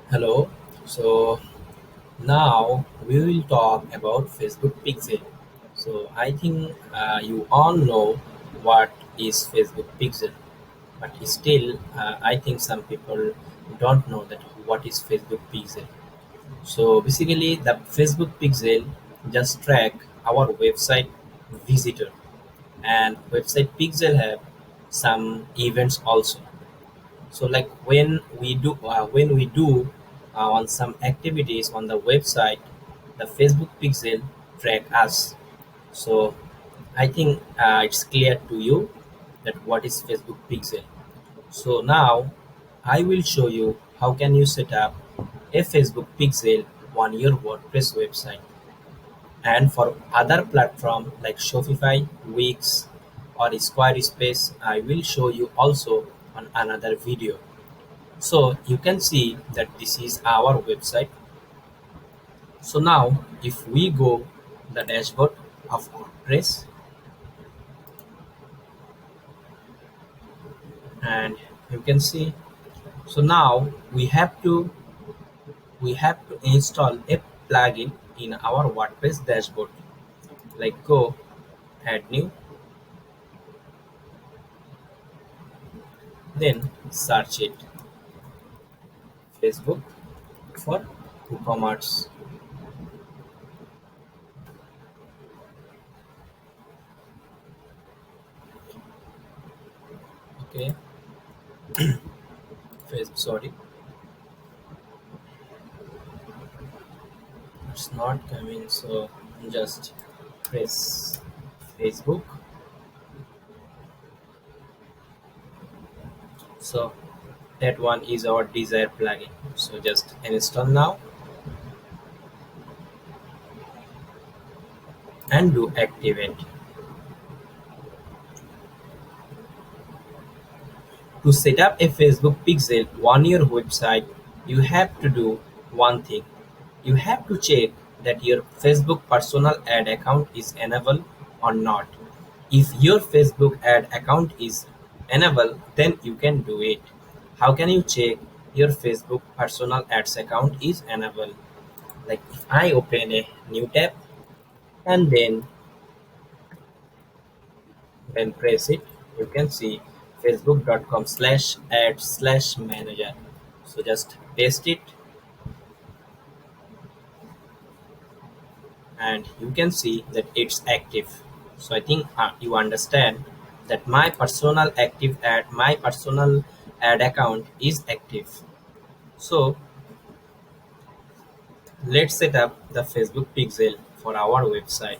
Hello. So now we will talk about Facebook Pixel. So I think you all know what is Facebook Pixel, but still I think some people don't know that what is Facebook Pixel. So basically, the Facebook Pixel just track our website visitor, and website Pixel have some events also. So like when we do on some activities on the website, the Facebook pixel track us. So I think it's clear to you that what is Facebook pixel. So now I will show you how can you set up a Facebook pixel on your WordPress website. And for other platform like Shopify, Wix or Squarespace, I will show you also on another video. So you can see that this is our website. So now if we go the dashboard of WordPress, and you can see, so now we have to install a plugin in our WordPress dashboard. Like go add new, then search it Facebook for WooCommerce. Okay, Facebook, sorry, it's not coming. So just press Facebook. So that one is our desired plugin. So just install now and do activate. To set up a Facebook pixel on your website, you have to do one thing. You have to check that your Facebook personal ad account is enabled or not. If your Facebook ad account is enabled, then you can do it. How can you check your Facebook personal ads account is enabled? Like if I open a new tab and then press it, you can see facebook.com/ad/manager. So just paste it and you can see that it's active. So I think you understand that my personal ad account is active. So let's set up the Facebook pixel for our website.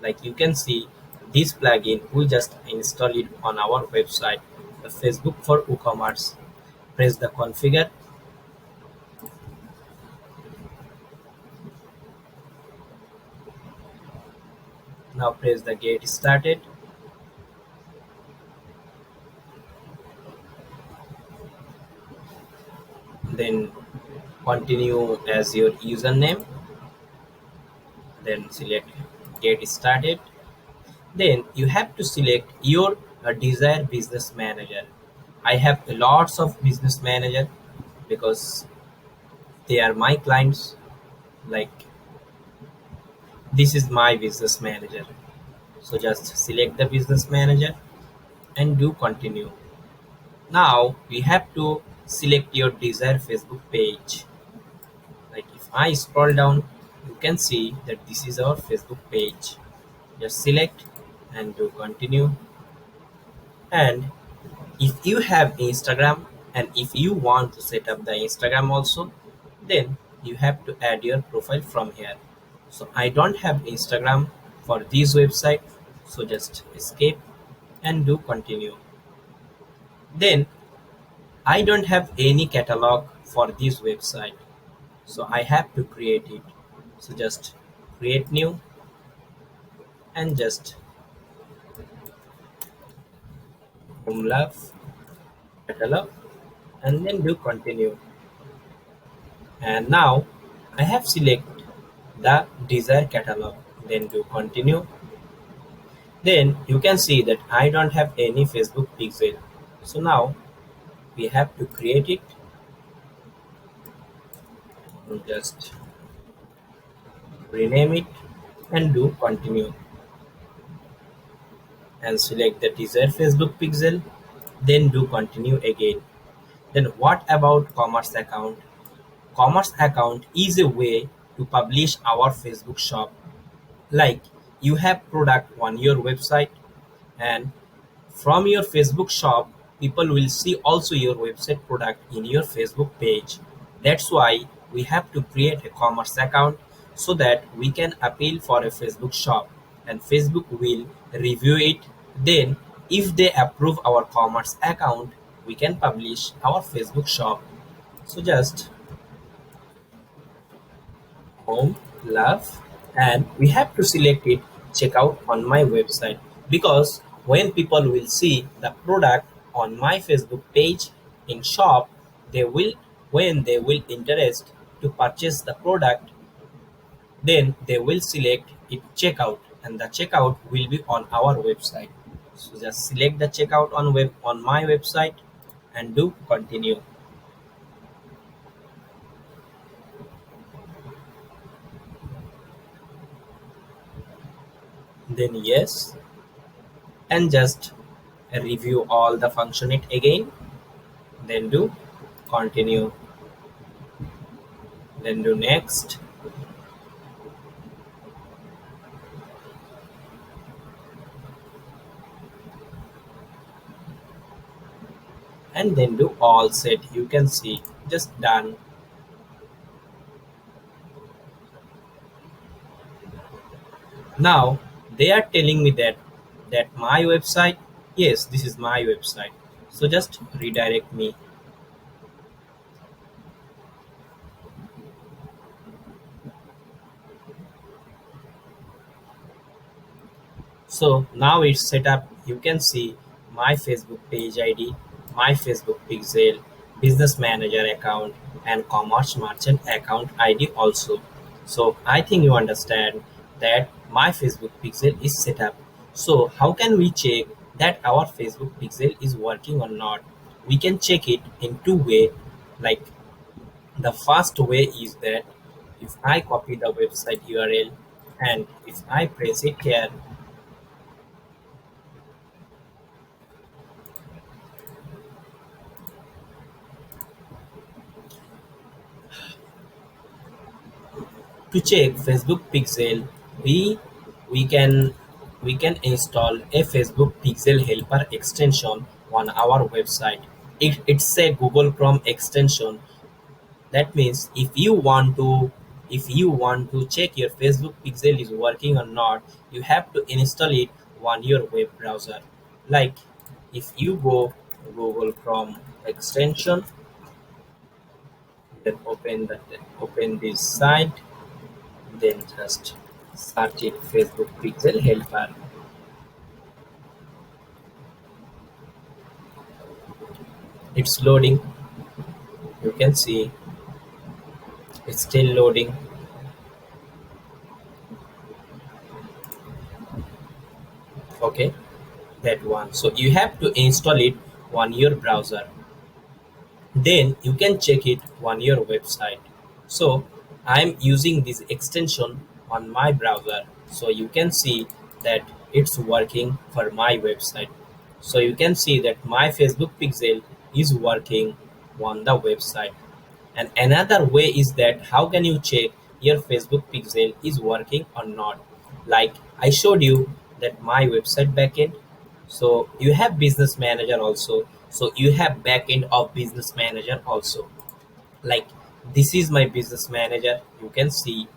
Like you can see, this plugin we just install it on our website, the Facebook for WooCommerce. Press the configure. Now press the get started. Then continue as your username. Then select get started. Then you have to select your desired business manager. I have lots of business manager because they are my clients. Like this is my business manager. So just select the business manager and do continue. Now we have to select your desired Facebook page. Like if I scroll down, you can see that this is our Facebook page. Just select and do continue. And if you have Instagram and if you want to set up the Instagram also, then you have to add your profile from here. So I don't have Instagram for this website, so just escape and do continue. Then I don't have any catalog for this website, so I have to create it. So just create new and just home love catalog and then do continue. And now I have select the desired catalog, then do continue. Then you can see that I don't have any Facebook pixel. So now we have to create it. Just rename it and do continue and select the desired Facebook pixel, then do continue again. Then what about commerce account? Commerce account is a way to publish our Facebook shop. Like you have product on your website, and from your Facebook shop, people will see also your website product in your Facebook page. That's why we have to create a commerce account so that we can appeal for a Facebook shop and Facebook will review it. Then, if they approve our commerce account, we can publish our Facebook shop. So, just home, love, and we have to select it checkout on my website, because when people will see the product on my Facebook page in shop, they will, when they will interest to purchase the product, then they will select it checkout and the checkout will be on our website. So just select the checkout on my website and do continue. Then yes, and just review all the function it again, then do continue, then do next, and then do all set. You can see just done. Now they are telling me that my website, yes, this is my website, so just redirect me. So now it's set up. You can see my Facebook page ID, my Facebook pixel, business manager account, and commerce merchant account ID also. So I think you understand that my Facebook pixel is set up. So how can we check that our Facebook pixel is working or not? We can check it in two way. Like the first way is that if I copy the website URL and if I press it here, to check Facebook pixel, we we can we can install a Facebook pixel helper extension on our website. It's a Google Chrome extension. That means if you want to check your Facebook pixel is working or not, you have to install it on your web browser. Like if you go Google Chrome extension, then open this site, then just search it Facebook pixel helper. It's loading. You can see it's still loading. Okay, that one. So you have to install it on your browser. Then you can check it on your website. So I'm using this extension on my browser. So you can see that it's working for my website. So you can see that my Facebook pixel is working on the website. And another way is that how can you check your Facebook pixel is working or not? Like I showed you that my website backend. So you have business manager also. So you have backend of business manager also. Like this is my business manager. You can see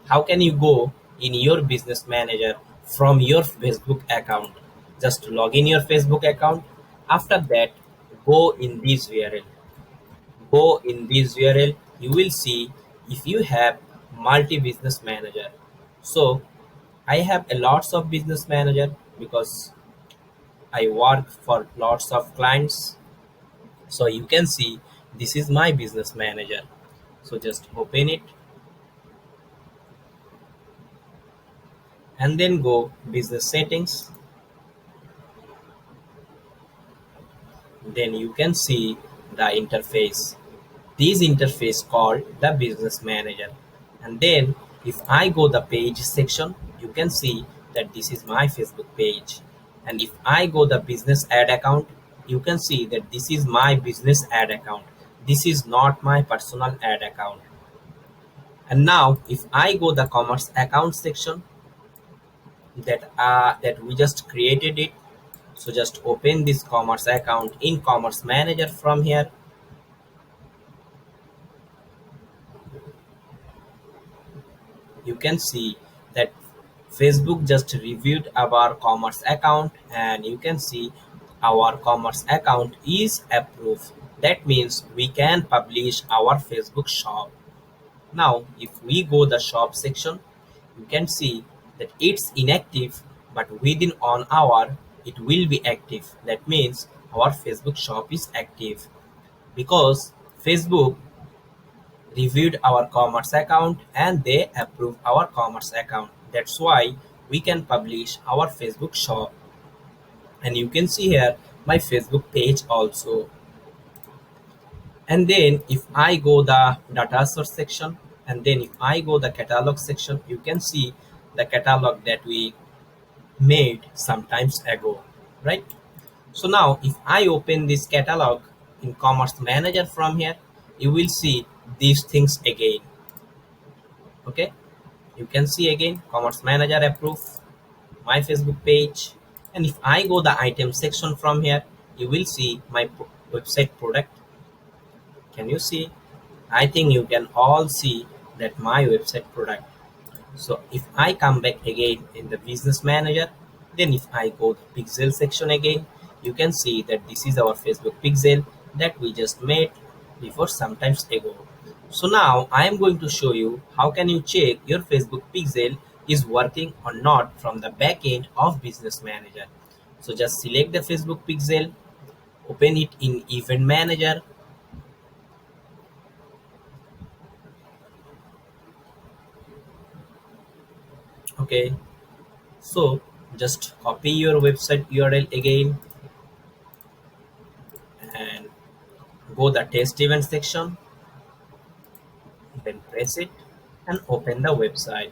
how can you go in your business manager from your Facebook account. Just log in your Facebook account. After that, go in this URL. Go in this URL, you will see if you have multi-business manager. So I have a lots of business manager because I work for lots of clients. So you can see this is my business manager. So just open it and then go business settings. Then you can see the interface. this interface called the business manager. And then if I go the page section, you can see that this is my Facebook page. And if I go the business ad account, you can see that this is my business ad account. This is not my personal ad account. And now if I go the commerce account section, that we just created it, so just open this commerce account in commerce manager. From here you can see that Facebook just reviewed our commerce account, and you can see our commerce account is approved. That means we can publish our Facebook shop. Now if we go the shop section, you can see that it's inactive, but within 1 hour it will be active. That means our Facebook shop is active because Facebook reviewed our commerce account and they approved our commerce account. That's why we can publish our Facebook shop. And you can see here my Facebook page also. And then if I go the data source section, and then if I go the catalog section, you can see the catalog that we made sometimes ago, right? So now if I open this catalog in commerce manager, from here you will see these things again. Okay, you can see again commerce manager approve my Facebook page. And if I go the item section, from here you will see my website product. Can you see? I think you can all see that my website product. So if I come back again in the business manager, then if I go to pixel section again, you can see that this is our Facebook pixel that we just made before sometimes ago. So now I am going to show you how can you check your Facebook pixel is working or not from the back end of business manager. So just select the Facebook pixel, open it in event manager. Okay, so just copy your website URL again and go the test event section, then press it and open the website.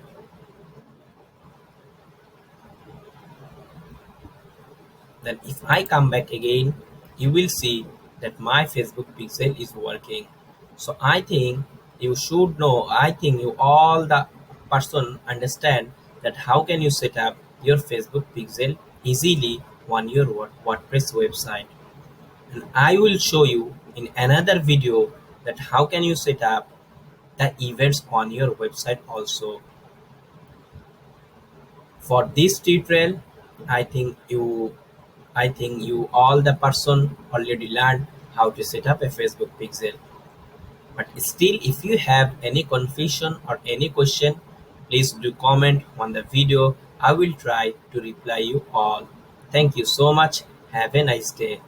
Then if I come back again, you will see that my Facebook pixel is working. So I think you should know, I think you all the person understand that how can you set up your Facebook pixel easily on your WordPress website. And I will show you in another video that how can you set up the events on your website also. For this tutorial, I think you all the person already learned how to set up a Facebook pixel. But still, if you have any confusion or any question, please do comment on the video. I will try to reply you all. Thank you so much. Have a nice day.